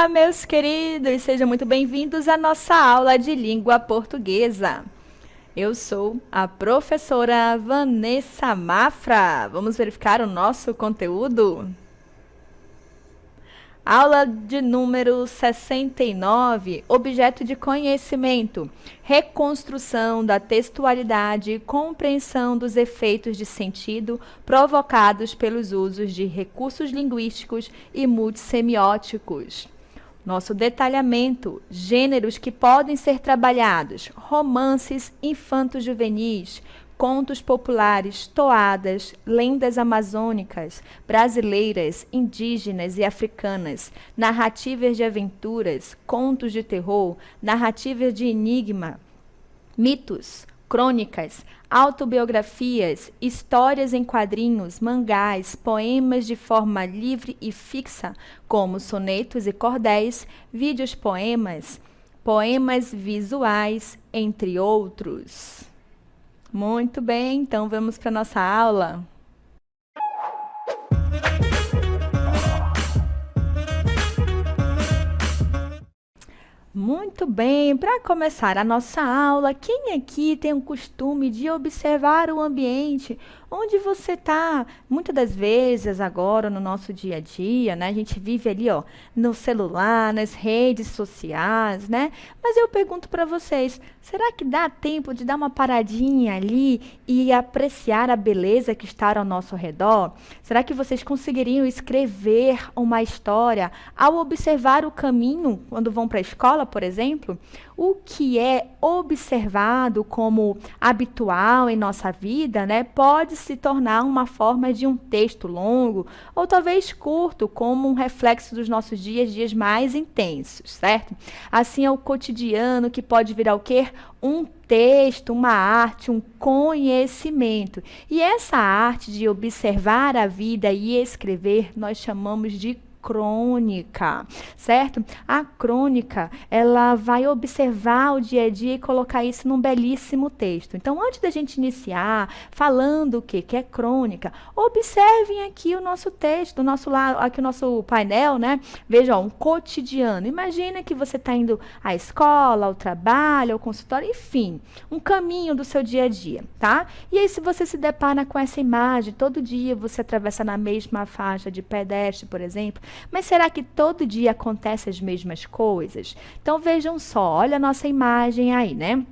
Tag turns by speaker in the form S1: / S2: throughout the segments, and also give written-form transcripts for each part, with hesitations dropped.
S1: Olá, meus queridos, sejam muito bem-vindos à nossa aula de língua portuguesa. Eu sou a professora Vanessa Mafra. Vamos verificar o nosso conteúdo? Aula de número 69, objeto de conhecimento, reconstrução da textualidade e compreensão dos efeitos de sentido provocados pelos usos de recursos linguísticos e multissemióticos. Nosso detalhamento, gêneros que podem ser trabalhados, romances infanto-juvenis, contos populares, toadas, lendas amazônicas, brasileiras, indígenas e africanas, narrativas de aventuras, contos de terror, narrativas de enigma, mitos, crônicas, autobiografias, histórias em quadrinhos, mangás, poemas de forma livre e fixa, como sonetos e cordéis, vídeos poemas, poemas visuais, entre outros. Muito bem, então vamos para a nossa aula. Muito bem, para começar a nossa aula, quem aqui tem o costume de observar o ambiente onde você está? Muitas das vezes agora no nosso dia a dia, né? A gente vive ali, ó, no celular, nas redes sociais, né? Mas eu pergunto para vocês, será que dá tempo de dar uma paradinha ali e apreciar a beleza que está ao nosso redor? Será que vocês conseguiriam escrever uma história ao observar o caminho quando vão para a escola, por exemplo? O que é observado como habitual em nossa vida, né, pode se tornar uma forma de um texto longo ou talvez curto, como um reflexo dos nossos dias mais intensos, certo? Assim é o cotidiano que pode virar o quê? Um texto, uma arte, um conhecimento. E essa arte de observar a vida e escrever, nós chamamos de crônica, certo? A crônica, ela vai observar o dia a dia e colocar isso num belíssimo texto. Então, antes da gente iniciar falando o que é crônica, observem aqui o nosso texto, o nosso lado, aqui o nosso painel, né? Veja, ó, um cotidiano. Imagina que você está indo à escola, ao trabalho, ao consultório, enfim, um caminho do seu dia a dia, tá? E aí, se você se depara com essa imagem, todo dia você atravessa na mesma faixa de pedestre, por exemplo, mas será que todo dia acontecem as mesmas coisas? Então vejam só, olha a nossa imagem aí, né?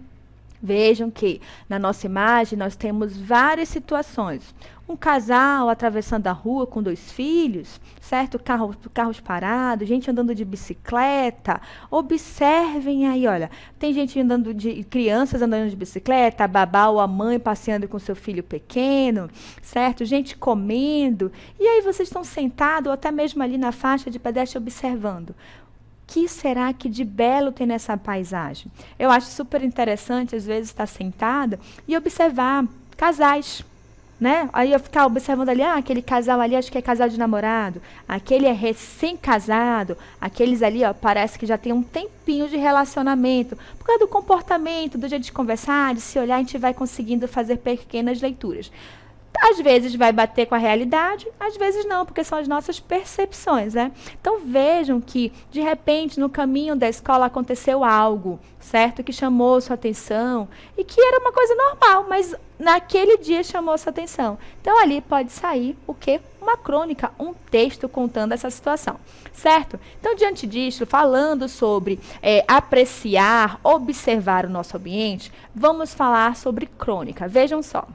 S1: Vejam que na nossa imagem nós temos várias situações. Um casal atravessando a rua com 2 filhos, certo? Carros parados, gente andando de bicicleta. Observem aí, olha, tem gente andando crianças andando de bicicleta, a babá ou a mãe passeando com seu filho pequeno, certo? Gente comendo. E aí vocês estão sentados ou até mesmo ali na faixa de pedestre observando. O que será que de belo tem nessa paisagem? Eu acho super interessante, às vezes, estar sentada e observar casais, né? Aí eu ficar observando ali, aquele casal ali, acho que é casal de namorado, aquele é recém-casado, aqueles ali, ó, parece que já tem um tempinho de relacionamento. Por causa do comportamento, do jeito de conversar, de se olhar, a gente vai conseguindo fazer pequenas leituras. Às vezes vai bater com a realidade, às vezes não, porque são as nossas percepções, né? Então vejam que, de repente, no caminho da escola aconteceu algo, certo? Que chamou sua atenção e que era uma coisa normal, mas naquele dia chamou sua atenção. Então ali pode sair o quê? Uma crônica, um texto contando essa situação, certo? Então, diante disso, falando sobre apreciar, observar o nosso ambiente, vamos falar sobre crônica. Vejam só.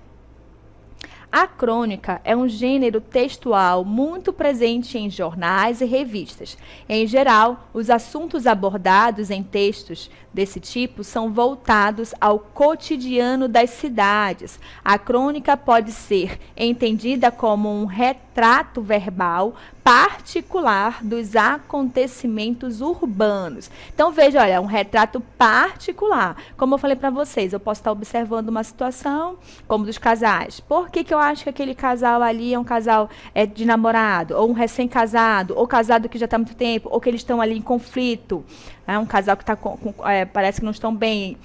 S1: A crônica é um gênero textual muito presente em jornais e revistas. Em geral, os assuntos abordados em textos desse tipo são voltados ao cotidiano das cidades. A crônica pode ser entendida como um retrato verbal particular dos acontecimentos urbanos. Então, veja, olha, um retrato particular. Como eu falei para vocês, eu posso estar observando uma situação, como dos casais. Por que eu acho que aquele casal ali é um casal de namorado, ou um recém-casado, ou casado que já está há muito tempo, ou que eles estão ali em conflito? É um casal que está parece que não estão bem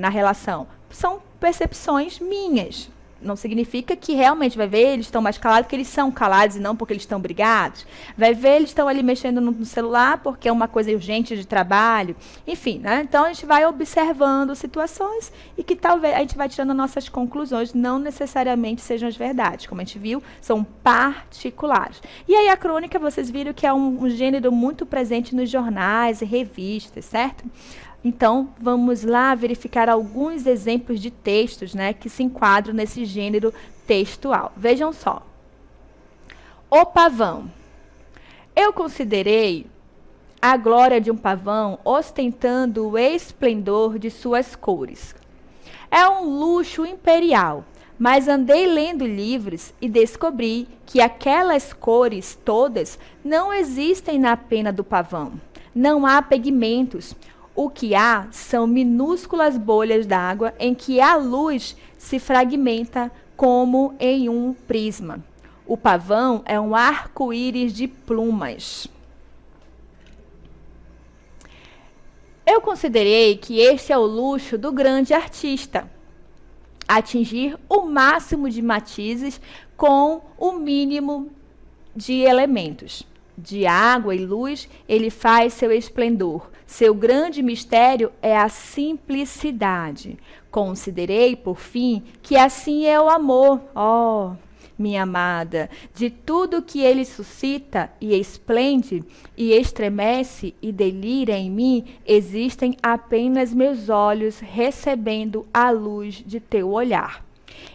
S1: na relação. São percepções minhas. não significa que realmente vai ver, eles estão mais calados porque eles são calados e não porque eles estão brigados. Vai ver, eles estão ali mexendo no celular porque é uma coisa urgente de trabalho. Enfim, né? Então a gente vai observando situações e que talvez a gente vai tirando nossas conclusões, não necessariamente sejam as verdades. Como a gente viu, são particulares. E aí a crônica, vocês viram que é um gênero muito presente nos jornais e revistas, certo? Então, vamos lá verificar alguns exemplos de textos, né, que se enquadram nesse gênero textual. Vejam só. O pavão. Eu considerei a glória de um pavão ostentando o esplendor de suas cores. É um luxo imperial, mas andei lendo livros e descobri que aquelas cores todas não existem na pena do pavão. Não há pigmentos. O que há são minúsculas bolhas d'água em que a luz se fragmenta como em um prisma. O pavão é um arco-íris de plumas. Eu considerei que este é o luxo do grande artista. Atingir o máximo de matizes com o mínimo de elementos. De água e luz, ele faz seu esplendor. Seu grande mistério é a simplicidade. Considerei, por fim, que assim é o amor. Oh, minha amada, de tudo que ele suscita e esplende e estremece e delira em mim, existem apenas meus olhos recebendo a luz de teu olhar.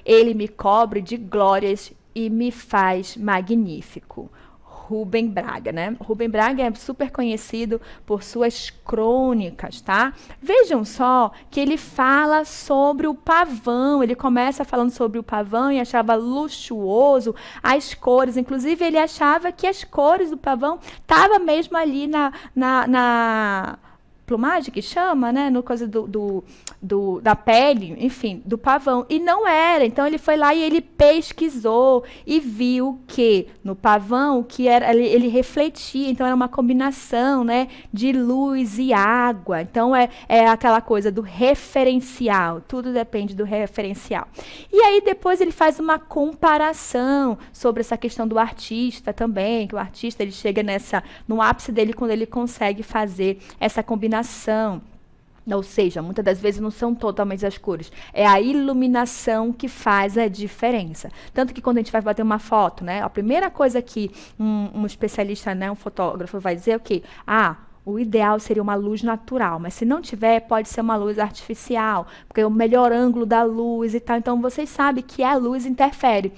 S1: Ele me cobre de glórias e me faz magnífico. Rubem Braga, né? Rubem Braga é super conhecido por suas crônicas, tá? Vejam só que ele fala sobre o pavão, ele começa falando sobre o pavão e achava luxuoso as cores, inclusive ele achava que as cores do pavão estavam mesmo ali na plumagem que chama, né? No coisa da pele, enfim, do pavão. E não era. Então ele foi lá e ele pesquisou e viu que no pavão que era ele refletia. Então era uma combinação, né, de luz e água. Então é aquela coisa do referencial. Tudo depende do referencial. E aí depois ele faz uma comparação sobre essa questão do artista também, que o artista ele chega no ápice dele quando ele consegue fazer essa combinação. Ou seja, muitas das vezes não são totalmente as cores. É a iluminação que faz a diferença. Tanto que quando a gente vai bater uma foto, né, a primeira coisa que um especialista, né, um fotógrafo vai dizer é o quê? O ideal seria uma luz natural, mas se não tiver, pode ser uma luz artificial, porque é o melhor ângulo da luz e tal. Então, vocês sabem que a luz interfere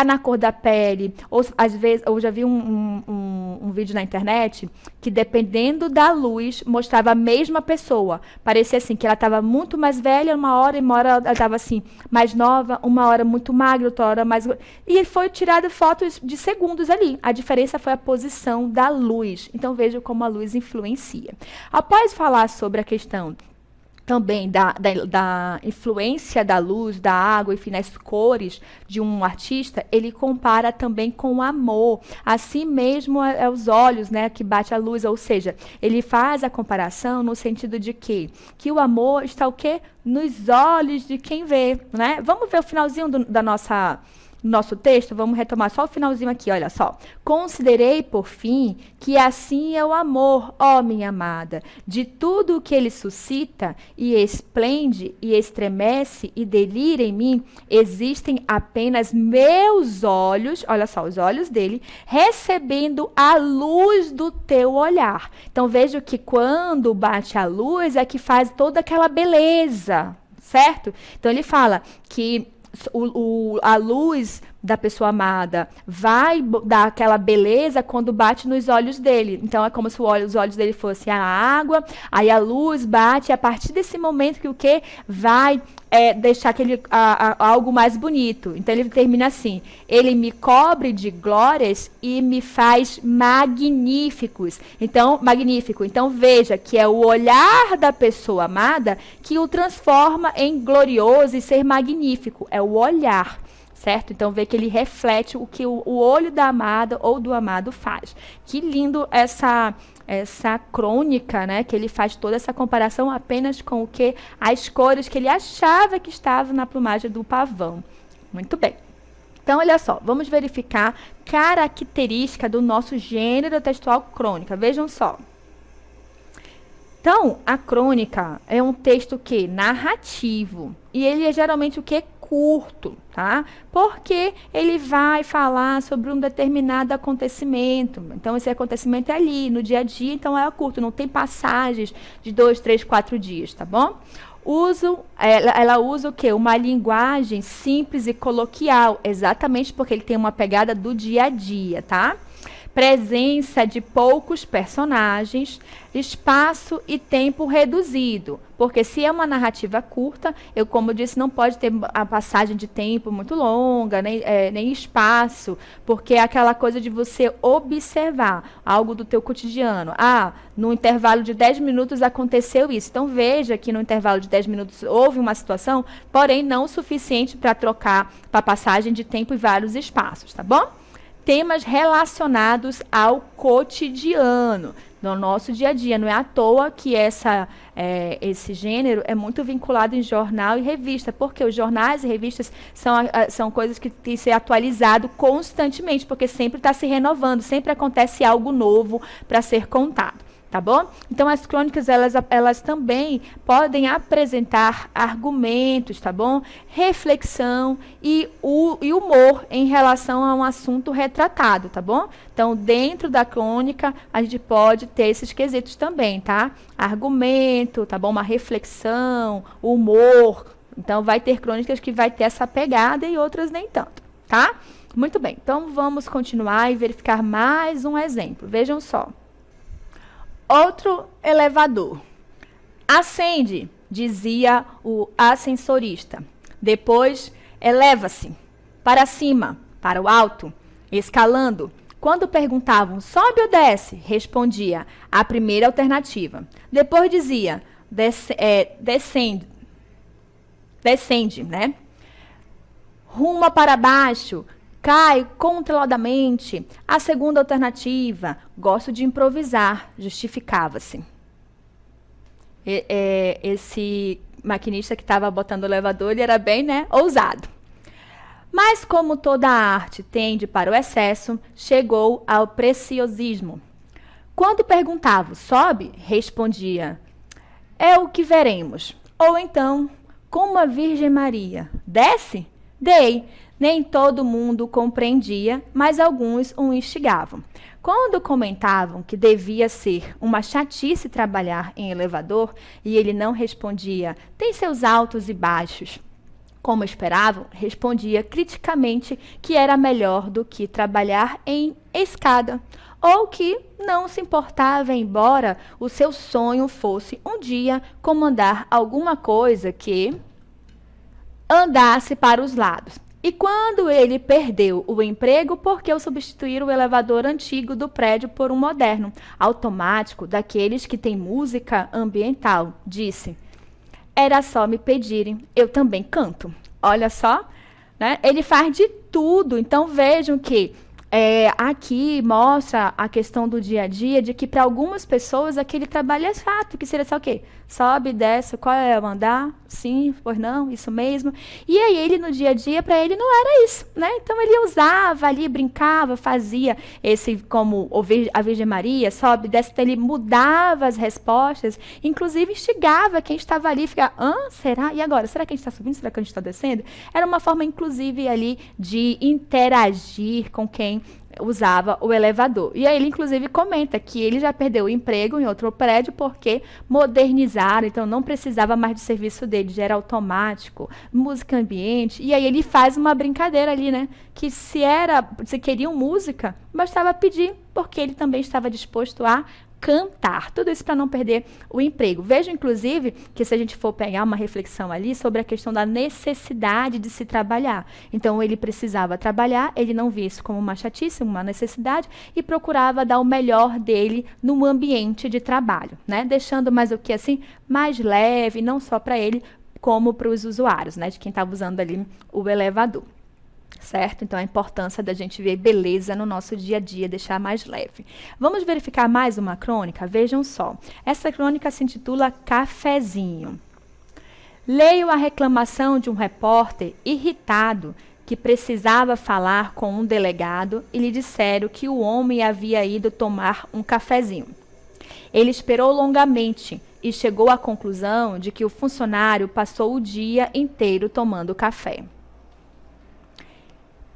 S1: na cor da pele, ou às vezes, eu já vi um vídeo na internet que, dependendo da luz, mostrava a mesma pessoa. Parecia assim, que ela estava muito mais velha uma hora ela estava assim, mais nova, uma hora muito magra, outra hora mais... E foi tirado fotos de segundos ali. A diferença foi a posição da luz. Então, veja como a luz influencia. Após falar sobre a questão também da influência da luz, da água, enfim, nas cores de um artista, ele compara também com o amor. Assim mesmo é os olhos, né, que bate a luz, ou seja, ele faz a comparação no sentido de que o amor está o quê? Nos olhos de quem vê, né? Vamos ver o finalzinho da nosso texto, vamos retomar só o finalzinho aqui, olha só. Considerei, por fim, que assim é o amor, ó minha amada, de tudo o que ele suscita e esplende e estremece e delira em mim, existem apenas meus olhos, olha só, os olhos dele, recebendo a luz do teu olhar. Então, veja que quando bate a luz é que faz toda aquela beleza, certo? Então, ele fala que a luz da pessoa amada vai dar aquela beleza quando bate nos olhos dele. Então, é como se os olhos dele fossem a água, aí a luz bate, e a partir desse momento que o quê? Vai deixar algo mais bonito. Então, ele termina assim: ele me cobre de glórias e me faz magníficos. Então, magnífico. Então, veja que é o olhar da pessoa amada que o transforma em glorioso e ser magnífico. É o olhar. Certo? Então, vê que ele reflete o que o olho da amada ou do amado faz. Que lindo essa crônica, né? Que ele faz toda essa comparação apenas com o que? As cores que ele achava que estavam na plumagem do pavão. Muito bem. Então, olha só, vamos verificar característica do nosso gênero textual crônica. Vejam só. Então, a crônica é um texto que narrativo, e ele é geralmente o que? Curto, tá? Porque ele vai falar sobre um determinado acontecimento. Então, esse acontecimento é ali, no dia a dia, então é curto, não tem passagens de 2, 3, 4 dias, tá bom? Ela usa o quê? Uma linguagem simples e coloquial, exatamente porque ele tem uma pegada do dia a dia, tá? Presença de poucos personagens, espaço e tempo reduzido. Porque se é uma narrativa curta, como eu disse, não pode ter a passagem de tempo muito longa, nem espaço, porque é aquela coisa de você observar algo do teu cotidiano. No intervalo de 10 minutos aconteceu isso. Então, veja que no intervalo de 10 minutos houve uma situação, porém não o suficiente para trocar para passagem de tempo e vários espaços, tá bom? Temas relacionados ao cotidiano, no nosso dia a dia. Não é à toa que esse gênero é muito vinculado em jornal e revista, porque os jornais e revistas são coisas que têm que ser atualizado constantemente, porque sempre está se renovando, sempre acontece algo novo para ser contado. Tá bom? Então, as crônicas, elas também podem apresentar argumentos, tá bom? Reflexão e humor em relação a um assunto retratado, tá bom? Então, dentro da crônica, a gente pode ter esses quesitos também, tá? Argumento, tá bom? Uma reflexão, humor. Então, vai ter crônicas que vai ter essa pegada e outras nem tanto, tá? Muito bem. Então, vamos continuar e verificar mais um exemplo. Vejam só. Outro elevador. Acende, dizia o ascensorista. Depois, eleva-se para cima, para o alto, escalando. Quando perguntavam, sobe ou desce? Respondia, a primeira alternativa. Depois dizia, descende, né? Ruma para baixo, cai controladamente. A segunda alternativa, gosto de improvisar, justificava-se. Esse maquinista que estava botando o elevador, ele era bem, ousado. Mas como toda arte tende para o excesso, chegou ao preciosismo. Quando perguntava, sobe? Respondia, é o que veremos. Ou então, como a Virgem Maria, desce? Dei. Nem todo mundo compreendia, mas alguns o instigavam. Quando comentavam que devia ser uma chatice trabalhar em elevador e ele não respondia, tem seus altos e baixos, como esperavam, respondia criticamente que era melhor do que trabalhar em escada, ou que não se importava, embora o seu sonho fosse um dia comandar alguma coisa que andasse para os lados. E quando ele perdeu o emprego, porque eu substituir o elevador antigo do prédio por um moderno, automático, daqueles que tem música ambiental, disse, era só me pedirem, eu também canto. Olha só, né? Ele faz de tudo. Então, vejam que aqui mostra a questão do dia a dia, de que para algumas pessoas aquele trabalho é chato, que seria só o quê? Sobe, desce, qual é o andar? Sim, pois não, isso mesmo. E aí ele no dia a dia, para ele não era isso, né? Então ele usava ali, brincava, fazia como a Virgem Maria, sobe, desce, então ele mudava as respostas, inclusive instigava quem estava ali, ficava, será? E agora? Será que a gente está subindo? Será que a gente está descendo? Era uma forma, inclusive, ali de interagir com quem usava o elevador. E aí ele, inclusive, comenta que ele já perdeu o emprego em outro prédio porque modernizaram, então não precisava mais do serviço dele, já era automático, música ambiente. E aí ele faz uma brincadeira ali, né? Que se queriam música, bastava pedir, porque ele também estava disposto a cantar. Tudo isso para não perder o emprego. Veja, inclusive, que se a gente for pegar uma reflexão ali sobre a questão da necessidade de se trabalhar. Então, ele precisava trabalhar, ele não via isso como uma chatice, uma necessidade, e procurava dar o melhor dele no ambiente de trabalho, né? Deixando mais o que assim, mais leve, não só para ele, como para os usuários, né? De quem estava usando ali o elevador. Certo? Então, a importância da gente ver beleza no nosso dia a dia, deixar mais leve. Vamos verificar mais uma crônica? Vejam só. Essa crônica se intitula Cafezinho. Leio a reclamação de um repórter irritado que precisava falar com um delegado e lhe disseram que o homem havia ido tomar um cafezinho. Ele esperou longamente e chegou à conclusão de que o funcionário passou o dia inteiro tomando café.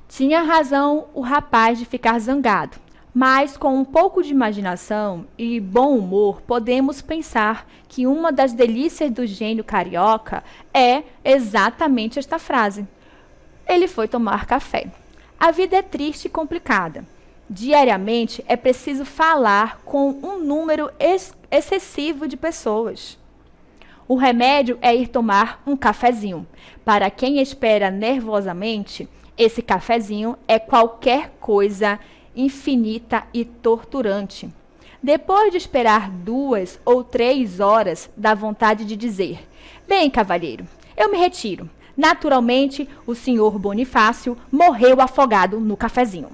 S1: Tinha razão o rapaz de ficar zangado, mas com um pouco de imaginação e bom humor podemos pensar que uma das delícias do gênio carioca é exatamente esta frase. Ele foi tomar café. A vida é triste e complicada. Diariamente é preciso falar com um número excessivo de pessoas. O remédio é ir tomar um cafezinho. Para quem espera nervosamente, esse cafezinho é qualquer coisa infinita e torturante. Depois de esperar 2 ou 3 horas, dá vontade de dizer: bem, cavalheiro, eu me retiro. Naturalmente, o senhor Bonifácio morreu afogado no cafezinho.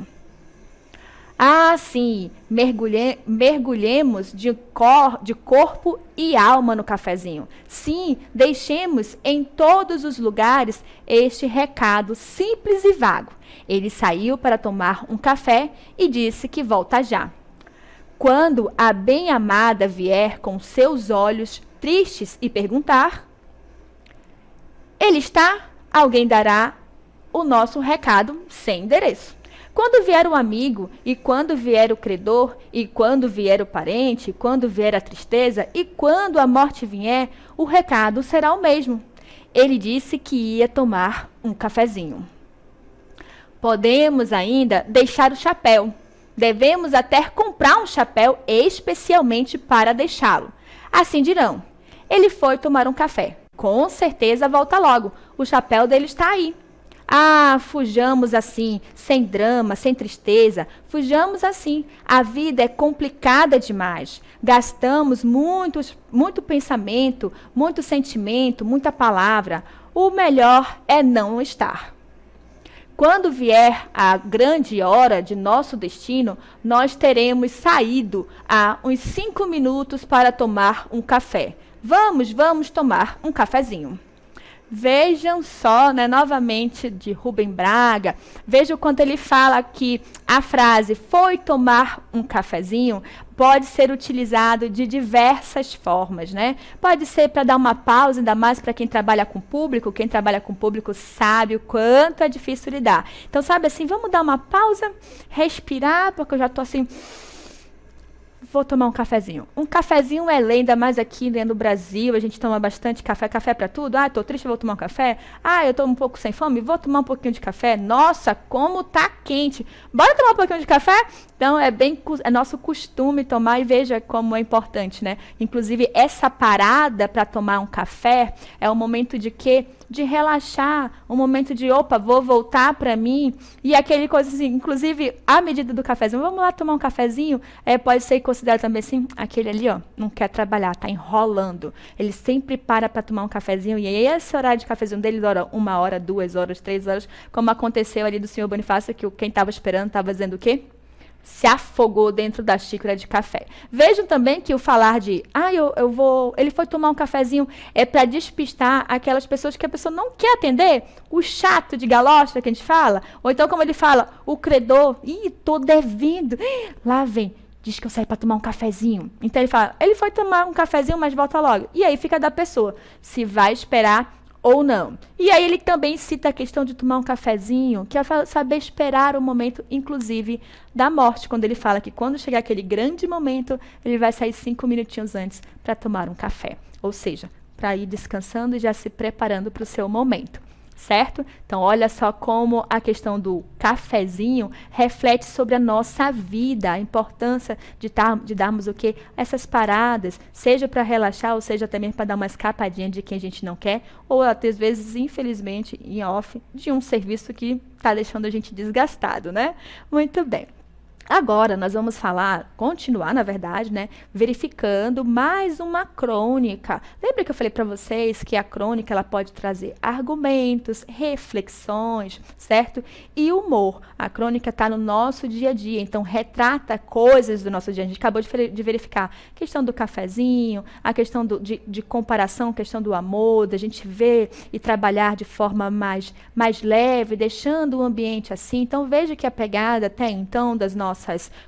S1: Ah, sim, mergulhemos de corpo e alma no cafezinho. Sim, deixemos em todos os lugares este recado simples e vago. Ele saiu para tomar um café e disse que volta já. Quando a bem-amada vier com seus olhos tristes e perguntar: ele está? Alguém dará o nosso recado sem endereço. Quando vier o amigo, e quando vier o credor, e quando vier o parente, e quando vier a tristeza, e quando a morte vier, o recado será o mesmo. Ele disse que ia tomar um cafezinho. Podemos ainda deixar o chapéu. Devemos até comprar um chapéu especialmente para deixá-lo. Assim dirão: ele foi tomar um café. Com certeza volta logo. O chapéu dele está aí. Ah, fujamos assim, sem drama, sem tristeza. Fujamos assim. A vida é complicada demais. Gastamos muito pensamento, muito sentimento, muita palavra. O melhor é não estar. Quando vier a grande hora de nosso destino, nós teremos saído há uns 5 minutos para tomar um café. Vamos tomar um cafezinho. Vejam só, né, novamente de Rubem Braga, vejam quando ele fala que a frase foi tomar um cafezinho pode ser utilizado de diversas formas, né? Pode ser para dar uma pausa, ainda mais para quem trabalha com público sabe o quanto é difícil lidar. Então, sabe assim, vamos dar uma pausa, respirar, porque eu já estou assim... Vou tomar um cafezinho. Um cafezinho é lenda, mas aqui dentro do Brasil a gente toma bastante café. Café para tudo. Ah, estou triste, vou tomar um café. Ah, eu estou um pouco sem fome, vou tomar um pouquinho de café. Nossa, como tá quente. Bora tomar um pouquinho de café? Então, é nosso costume tomar e veja como é importante, né? Inclusive, essa parada para tomar um café é um momento de quê? De relaxar, um momento de, opa, vou voltar para mim, e aquele coisa assim, inclusive, a medida do cafezinho, vamos lá tomar um cafezinho, pode ser considerado também assim, aquele ali, ó, não quer trabalhar, tá enrolando, ele sempre para tomar um cafezinho, e aí esse horário de cafezinho dele dura 1 hora, 2 horas, 3 horas, como aconteceu ali do senhor Bonifácio, que quem estava esperando estava dizendo o quê? Se afogou dentro da xícara de café. Vejam também que o falar de, ele foi tomar um cafezinho, é para despistar aquelas pessoas que a pessoa não quer atender, o chato de galocha que a gente fala, ou então como ele fala, o credor, tô devendo, lá vem, diz que eu saí para tomar um cafezinho. Então ele fala, ele foi tomar um cafezinho, mas volta logo. E aí fica da pessoa, se vai esperar ou não. E aí ele também cita a questão de tomar um cafezinho, que é saber esperar o momento, inclusive, da morte, quando ele fala que quando chegar aquele grande momento, ele vai sair 5 minutinhos antes para tomar um café. Ou seja, para ir descansando e já se preparando para o seu momento. Certo? Então, olha só como a questão do cafezinho reflete sobre a nossa vida, a importância de darmos o quê? Essas paradas, seja para relaxar, ou seja também para dar uma escapadinha de quem a gente não quer, ou até às vezes, infelizmente, em off, de um serviço que está deixando a gente desgastado, né? Muito bem. Agora, nós vamos continuar, na verdade, né, verificando mais uma crônica. Lembra que eu falei para vocês que a crônica ela pode trazer argumentos, reflexões, certo? E humor. A crônica está no nosso dia a dia, então retrata coisas do nosso dia. A gente acabou de verificar a questão do cafezinho, a questão de comparação, a questão do amor, da gente ver e trabalhar de forma mais leve, deixando o ambiente assim. Então, veja que a pegada até então das nossas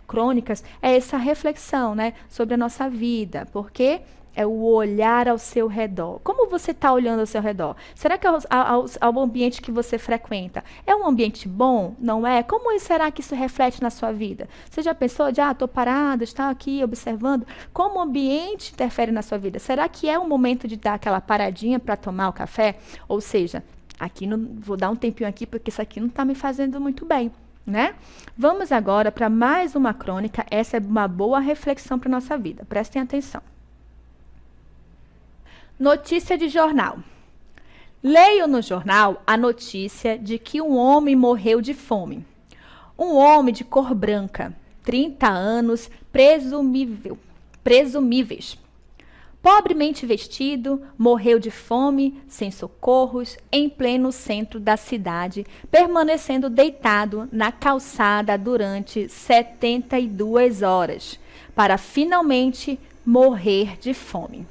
S1: crônicas é essa reflexão, né, sobre a nossa vida, porque é o olhar ao seu redor. Como você está olhando ao seu redor? Será que ao ambiente que você frequenta é um ambiente bom? Não é? Como será que isso reflete na sua vida? Você já pensou estou parada, está aqui observando? Como o ambiente interfere na sua vida? Será que é o momento de dar aquela paradinha para tomar o café? Ou seja, vou dar um tempinho aqui porque isso aqui não está me fazendo muito bem. Né? Vamos agora para mais uma crônica. Essa é uma boa reflexão para a nossa vida. Prestem atenção. Notícia de jornal. Leio no jornal a notícia de que um homem morreu de fome. Um homem de cor branca, 30 anos, presumíveis. Pobremente vestido, morreu de fome, sem socorros, em pleno centro da cidade, permanecendo deitado na calçada durante 72 horas, para finalmente morrer de fome.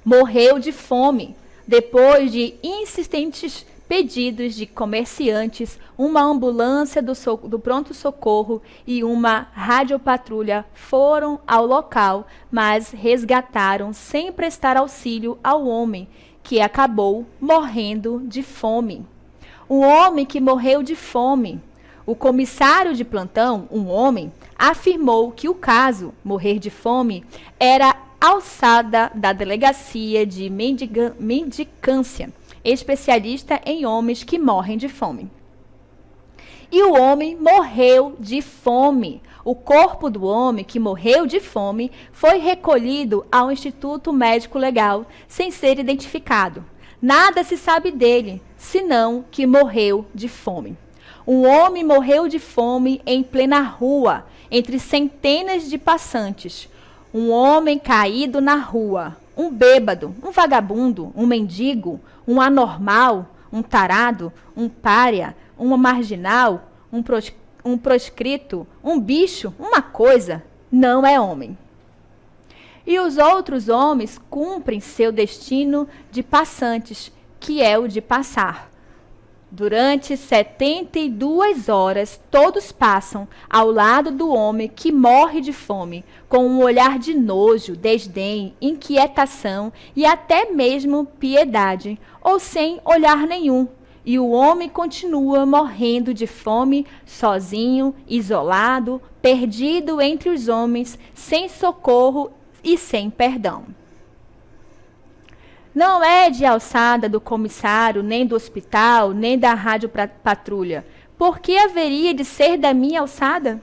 S1: Morreu de fome, depois de insistentes pedidos de comerciantes, uma ambulância do pronto-socorro e uma radiopatrulha foram ao local, mas resgataram sem prestar auxílio ao homem, que acabou morrendo de fome. Um homem que morreu de fome. O comissário de plantão, um homem, afirmou que o caso, morrer de fome, era alçada da delegacia de mendicância, especialista em homens que morrem de fome. E o homem morreu de fome. O corpo do homem que morreu de fome foi recolhido ao Instituto Médico Legal, sem ser identificado. Nada se sabe dele, senão que morreu de fome. Um homem morreu de fome em plena rua, entre centenas de passantes. Um homem caído na rua, um bêbado, um vagabundo, um mendigo, um anormal, um tarado, um pária, um marginal, um proscrito, um bicho, uma coisa, não é homem. E os outros homens cumprem seu destino de passantes, que é o de passar. Durante 72 horas, todos passam ao lado do homem que morre de fome, com um olhar de nojo, desdém, inquietação e até mesmo piedade, ou sem olhar nenhum. E o homem continua morrendo de fome, sozinho, isolado, perdido entre os homens, sem socorro e sem perdão. Não é de alçada do comissário, nem do hospital, nem da radiopatrulha. Por que haveria de ser da minha alçada?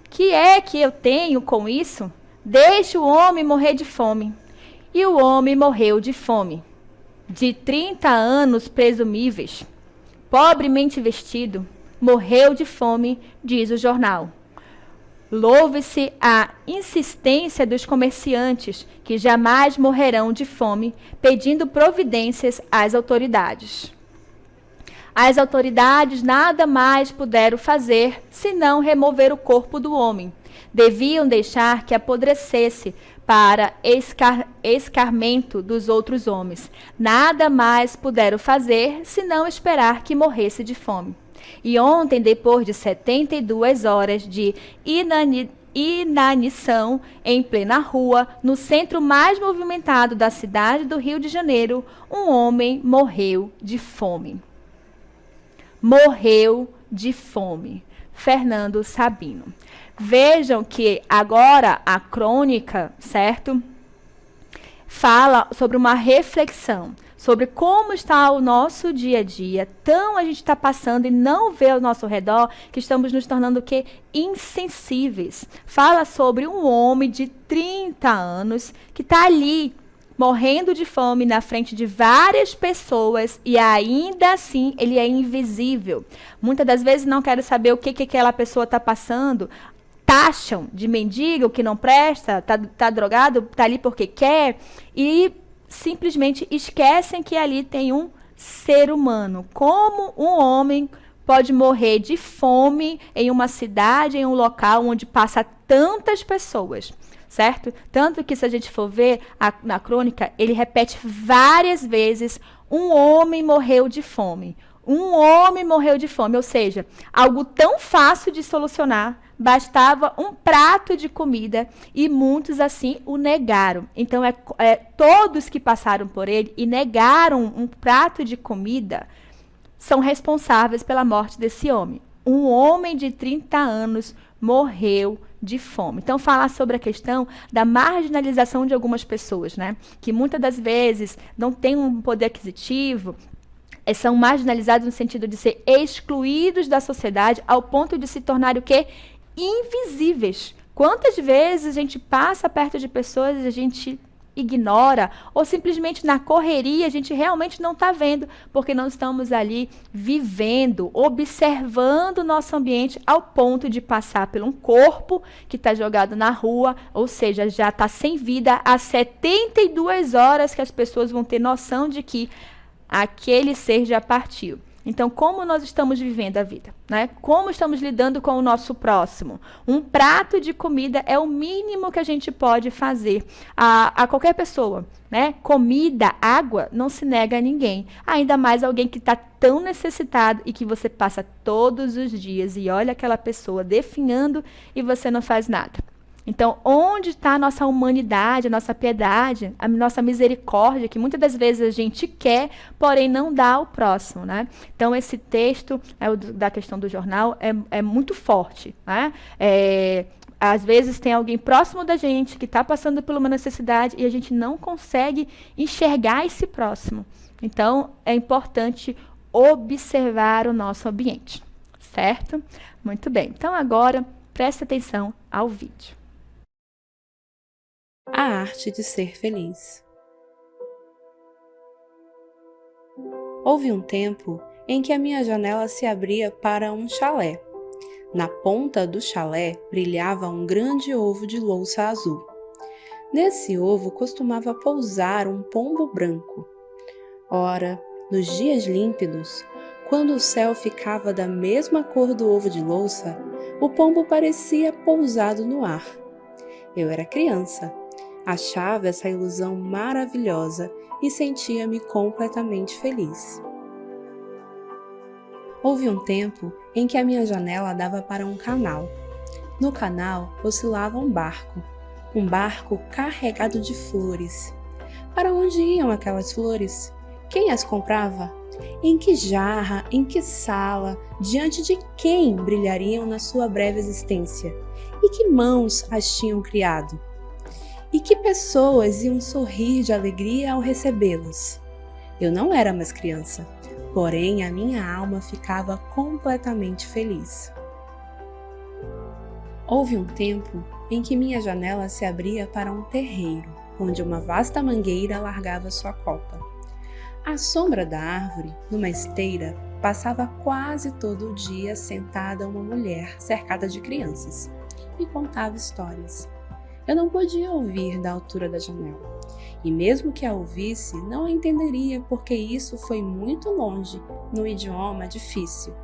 S1: Que é que eu tenho com isso? Deixe o homem morrer de fome. E o homem morreu de fome. De 30 anos presumíveis, pobremente vestido, morreu de fome, diz o jornal. Louve-se a insistência dos comerciantes, que jamais morrerão de fome, pedindo providências às autoridades. As autoridades nada mais puderam fazer senão remover o corpo do homem. Deviam deixar que apodrecesse para escarmento dos outros homens. Nada mais puderam fazer senão esperar que morresse de fome. E ontem, depois de 72 horas de inanição em plena rua, no centro mais movimentado da cidade do Rio de Janeiro, um homem morreu de fome. Morreu de fome. Fernando Sabino. Vejam que agora a crônica, certo? Fala sobre uma reflexão sobre como está o nosso dia a dia. Tão a gente está passando e não vê ao nosso redor que estamos nos tornando o quê? Insensíveis. Fala sobre um homem de 30 anos que está ali morrendo de fome na frente de várias pessoas e ainda assim ele é invisível. Muitas das vezes não quero saber o que aquela pessoa está passando, taxam de mendigo, que não presta, tá drogado, tá ali porque quer, e simplesmente esquecem que ali tem um ser humano. Como um homem pode morrer de fome em uma cidade, em um local onde passa tantas pessoas, certo? Tanto que, se a gente for ver na crônica, ele repete várias vezes: um homem morreu de fome. Um homem morreu de fome, ou seja, algo tão fácil de solucionar, bastava um prato de comida e muitos assim o negaram. Então, todos que passaram por ele e negaram um prato de comida são responsáveis pela morte desse homem. Um homem de 30 anos morreu de fome. Então, falar sobre a questão da marginalização de algumas pessoas, né? Que muitas das vezes não têm um poder aquisitivo, são marginalizados no sentido de ser excluídos da sociedade ao ponto de se tornar o quê? Invisíveis. Quantas vezes a gente passa perto de pessoas e a gente ignora, ou simplesmente na correria a gente realmente não está vendo, porque não estamos ali vivendo, observando o nosso ambiente ao ponto de passar por um corpo que está jogado na rua, ou seja, já está sem vida há 72 horas que as pessoas vão ter noção de que aquele ser já partiu. Então, como nós estamos vivendo a vida, né? Como estamos lidando com o nosso próximo? Um prato de comida é o mínimo que a gente pode fazer a qualquer pessoa, né? Comida, água, não se nega a ninguém. Ainda mais alguém que está tão necessitado e que você passa todos os dias e olha aquela pessoa definhando e você não faz nada. Então, onde está a nossa humanidade, a nossa piedade, a nossa misericórdia, que muitas das vezes a gente quer, porém não dá ao próximo, né? Então, esse texto da questão do jornal é muito forte, né? Às vezes tem alguém próximo da gente que está passando por uma necessidade e a gente não consegue enxergar esse próximo. Então, é importante observar o nosso ambiente, certo? Muito bem. Então, agora, preste atenção ao vídeo.
S2: A arte de ser feliz. Houve um tempo em que a minha janela se abria para um chalé. Na ponta do chalé brilhava um grande ovo de louça azul. Nesse ovo costumava pousar um pombo branco. Ora, nos dias límpidos, quando o céu ficava da mesma cor do ovo de louça, o pombo parecia pousado no ar. Eu era criança. Achava essa ilusão maravilhosa e sentia-me completamente feliz. Houve um tempo em que a minha janela dava para um canal. No canal oscilava um barco carregado de flores. Para onde iam aquelas flores? Quem as comprava? Em que jarra, em que sala, diante de quem brilhariam na sua breve existência? E que mãos as tinham criado? E que pessoas iam sorrir de alegria ao recebê-las? Eu não era mais criança, porém a minha alma ficava completamente feliz. Houve um tempo em que minha janela se abria para um terreiro, onde uma vasta mangueira largava sua copa. À sombra da árvore, numa esteira, passava quase todo o dia sentada uma mulher cercada de crianças e contava histórias. Eu não podia ouvir da altura da janela, e mesmo que a ouvisse, não a entenderia porque isso foi muito longe, num idioma difícil.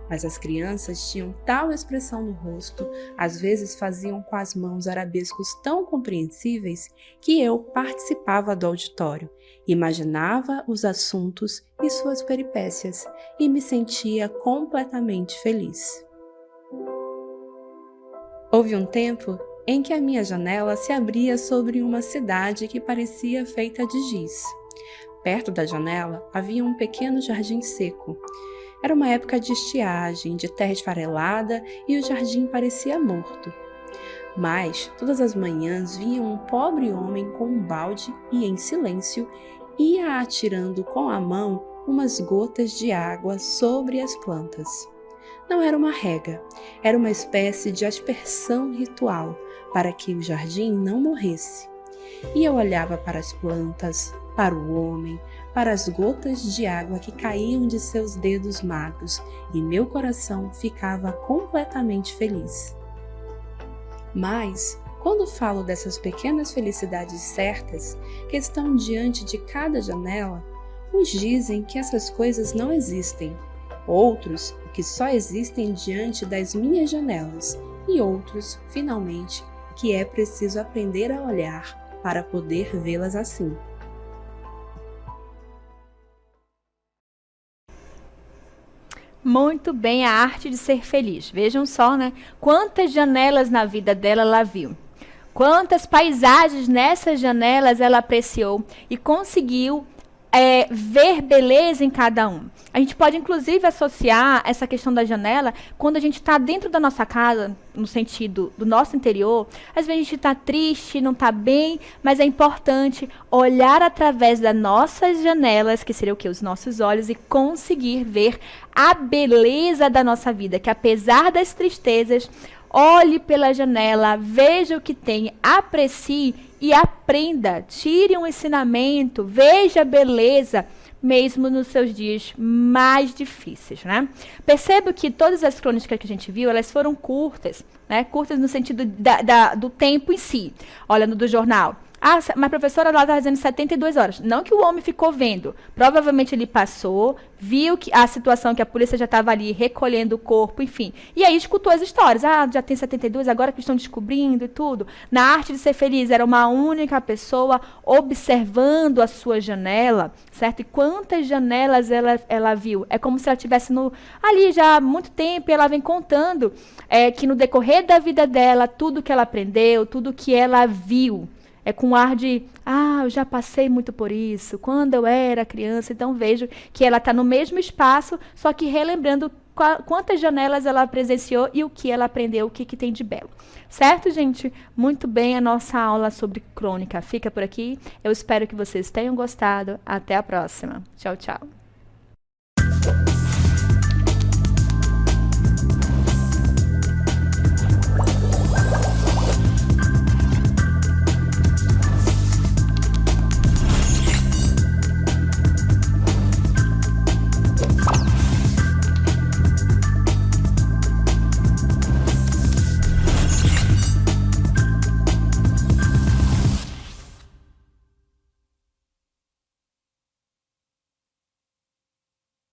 S2: Mas as crianças tinham tal expressão no rosto, às vezes faziam com as mãos arabescos tão compreensíveis, que eu participava do auditório, imaginava os assuntos e suas peripécias, e me sentia completamente feliz. Houve um tempo em que a minha janela se abria sobre uma cidade que parecia feita de giz. Perto da janela havia um pequeno jardim seco. Era uma época de estiagem, de terra esfarelada, e o jardim parecia morto. Mas, todas as manhãs vinha um pobre homem com um balde e, em silêncio, ia atirando com a mão umas gotas de água sobre as plantas. Não era uma rega, era uma espécie de aspersão ritual para que o jardim não morresse. E eu olhava para as plantas, para o homem, para as gotas de água que caíam de seus dedos magros, e meu coração ficava completamente feliz. Mas, quando falo dessas pequenas felicidades certas que estão diante de cada janela, uns dizem que essas coisas não existem, outros que só existem diante das minhas janelas, e outros, finalmente, que é preciso aprender a olhar para poder vê-las assim.
S1: Muito bem, a arte de ser feliz. Vejam só, né? Quantas janelas na vida dela ela viu. Quantas paisagens nessas janelas ela apreciou e conseguiu ver beleza em cada um. A gente pode, inclusive, associar essa questão da janela quando a gente está dentro da nossa casa, no sentido do nosso interior. Às vezes a gente está triste, não está bem, mas é importante olhar através das nossas janelas, que seria o quê? Os nossos olhos, e conseguir ver a beleza da nossa vida, que apesar das tristezas, olhe pela janela, veja o que tem, aprecie e aprenda. Tire um ensinamento, veja a beleza, mesmo nos seus dias mais difíceis, né? Perceba que todas as crônicas que a gente viu, elas foram curtas, né? Curtas no sentido do tempo em si. Olha, no do jornal. Ah, mas a professora lá está dizendo 72 horas. Não que o homem ficou vendo. Provavelmente ele passou, viu que a situação que a polícia já estava ali recolhendo o corpo, enfim. E aí escutou as histórias. Ah, já tem 72, agora que estão descobrindo e tudo. Na arte de ser feliz, era uma única pessoa observando a sua janela, certo? E quantas janelas ela viu? É como se ela estivesse ali já há muito tempo, e ela vem contando que no decorrer da vida dela, tudo que ela aprendeu, tudo que ela viu, é com um ar de, eu já passei muito por isso, quando eu era criança. Então vejo que ela está no mesmo espaço, só que relembrando quantas janelas ela presenciou e o que ela aprendeu, o que tem de belo. Certo, gente? Muito bem, a nossa aula sobre crônica fica por aqui. Eu espero que vocês tenham gostado. Até a próxima. Tchau, tchau.